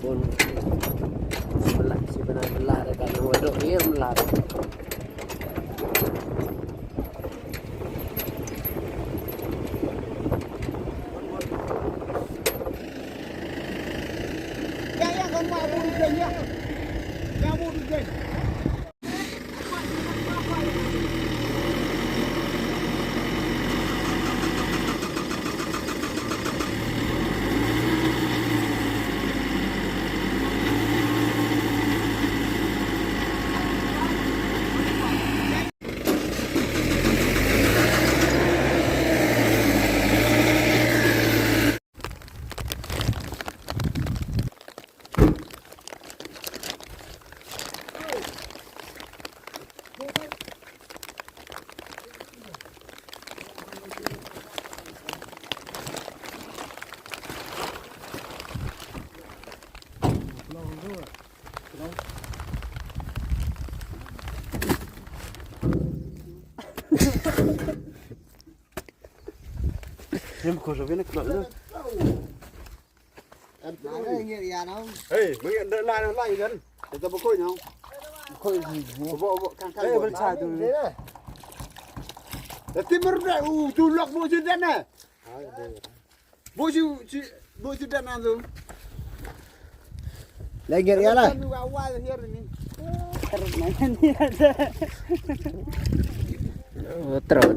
pun si belah dekat waduk dia melar. Ya kamu mau duduk ya. Kamu duduk. Em có rồi nó cỡ nữa. Đây nghiện nhà nó. Ê, mới nghiện đợi lại nó lại gần. Để cho bố khôi nhau. Khôi gì? Bộ căng Đây bên trái từ. Để tìm mất đây, tu lọc bộ chuyên đen này. Bộ chuyên đen ăn rồi. Đây nghiện nhà này. Terus.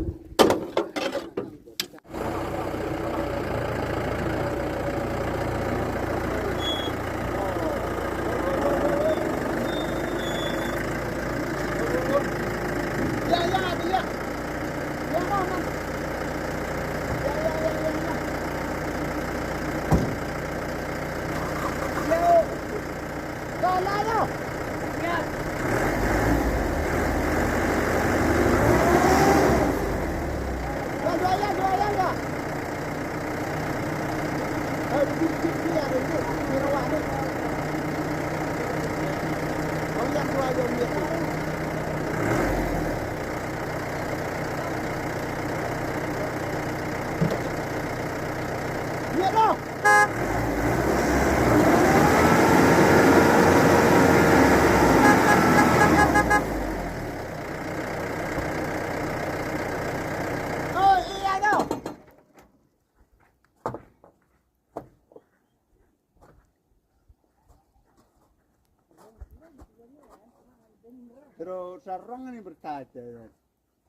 Terus sarang ini berkaca.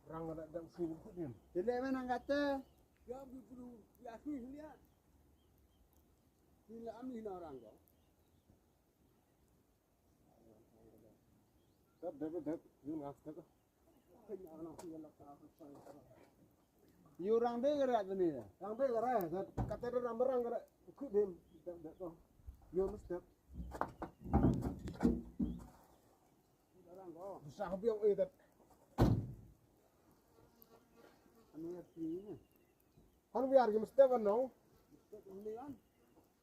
Orang ada dalam sini pun. Jadi mana kata? Ya perlu biasa lihat. Bila amin orang kau. Dap. Yun after. Orang begerak tu ni. Orang begerak. Kata dia orang gerak. Ikut dia. Dap. Yun mesti. Besar biang itu. Anu ya sini. Kan biar kita mesti kan no.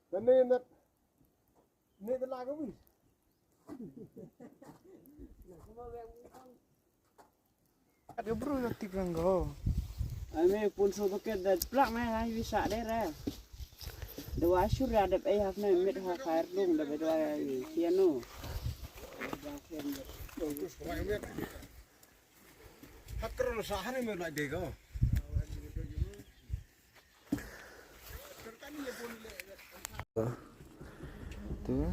Dan ini tu lagu ni. Ada bro nanti kan go. Ame pun so pakai dat plak mah bisa deh re. Dua syur ada hak na mit ha khair dong da dua piano. Terus kau yang biar. Hak kerana sahari mana nak dega. Tuh.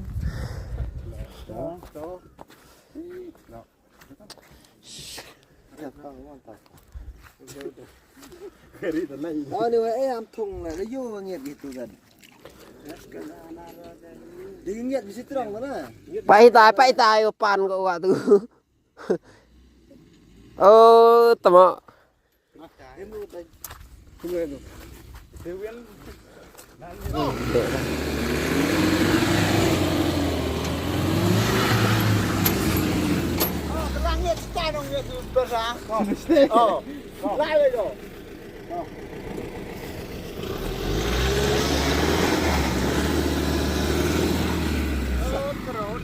Oh ni am thùng là nó vô nghiệt gitu kan. Jadi nghiệt di situ dong mana? Pai tai pan kok waktu. Oh, temo. Terang ni style dong ya tu besar. Oh, lai lagi. Terus.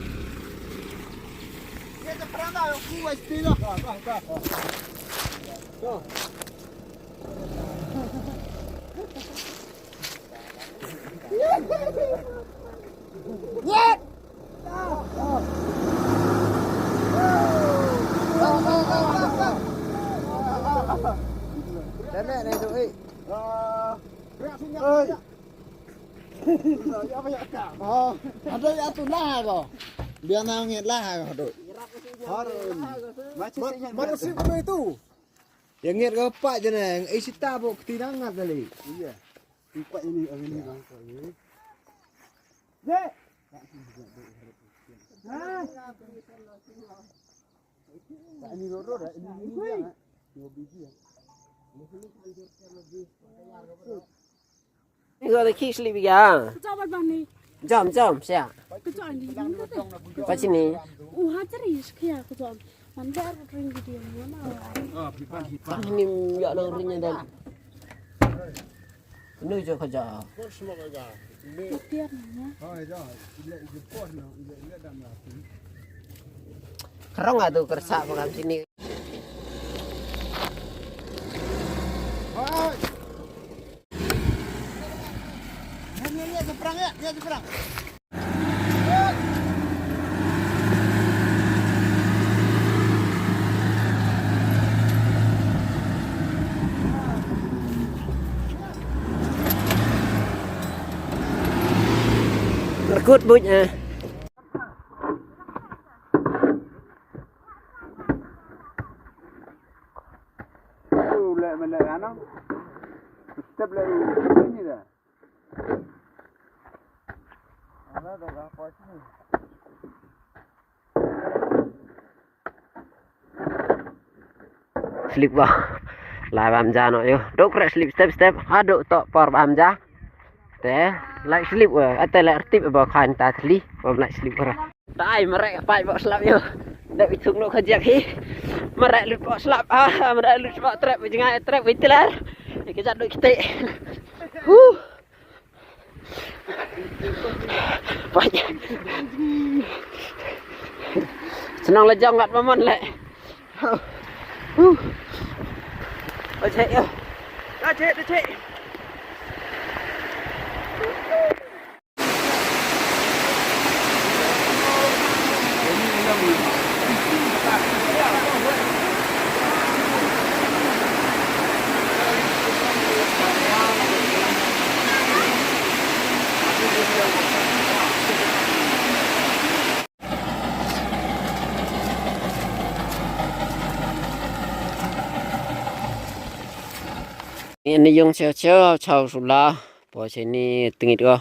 Kita pernah ada kuat stilo. Yes! Ada ya tu lah kau. Biar nangit lah kau. Harun. Mana sih kau itu? Yang ngit kau pak je neng. Isi tabuk ketinangan kali. Iya. Empat ini bang. Dek. Ini loro dah. Ini dua biji ya. Ini kau lagi sleep ya? Kecawat bang nih. Jom, siap. Kecawat di mana teh? Pas ini. Hajaris kayak kecawat. Mandar ring gitu mana? Ini ya nang ringnya dan. Ini je kerja. Biar nanya. Kerong nggak tuh kerja makan sini. Ini seberang ya, dia seberang. Rekut bunya. Melek anak. Step lagi ini dah. Ada apa sih? Sleep bah. Lai bamja no yo. Dok rek sleep step. Aduk tok por bamja. Teh, like sleep wah. Ate like tip ba khan ta thli. Bam like sleep ora. Tai merek pai bok slap yo. Dak bitung no khajak hi. Merek lut bok slap. Merek lut bok trap jengai trap witilar. Kejat duk kita. Banyak. Senang lejang kat paman lek. Oh cek yo. Cek. Ini yung ceo chau sula po sini tingit ko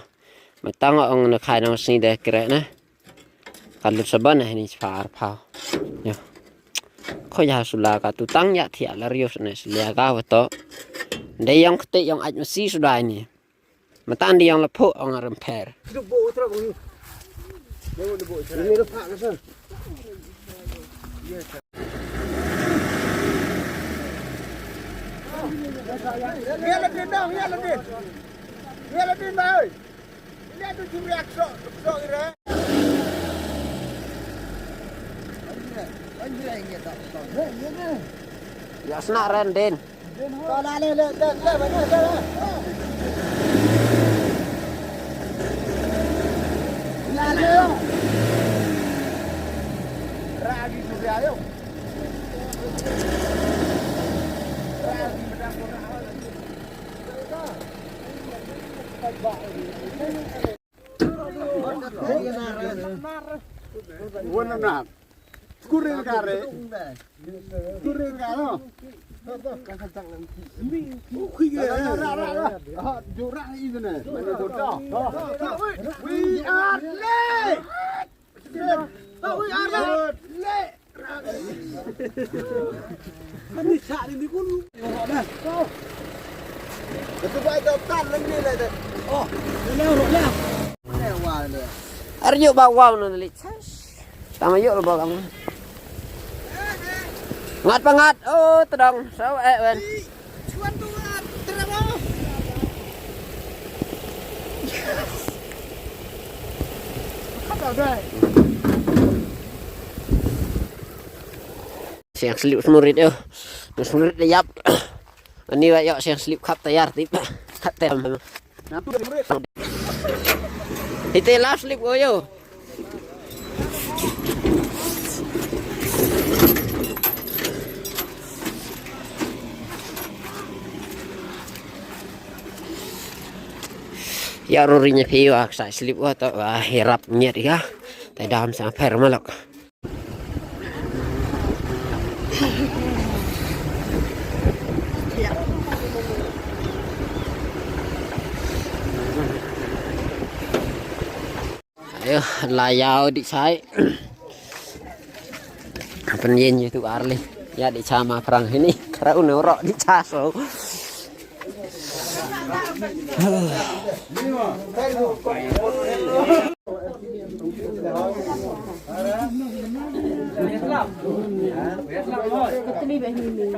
matang ang nakai nang sini deh kira na kalau saban ini far pau yo ko ya sula ka tutang ya thia la rios na sila ka wato dei yang kete yang aj masi sudah ini matan di yang lepo ang remper Debu terus bunyi. Debu. Ini lepak ke sana? Biar lebih dong, biar lebih. Biar lebih baik. Ini ada juriak sok kira. ya snak renden Kau nak le banyak. Lalu. Ragi juriak yo. Bueno, nada. Kuring kare. Kuring karo. Jorak ini nih. Mana bocah? We are late. We are late. Ini saat ini pun. Itu baik dokter lagi lah. Oh, lewat. Lewat ni. arjo bawang no dali tama yo lo kamu ngat pangat oh tedong sao ben Cuan tu terang. Apa dah? siang slip murid yo murid yap ani wa yo siang slip khap tayar tip khat tem Nanti dah murid. ite last slip go yo Ya rurinya piwa sa slip wa to hirap nyet ya. Tai dam sa per malok. Ayo layau di sai. Penyen itu arli. Ya di sama perang ini karena unorok di caso. Keteli bah ini.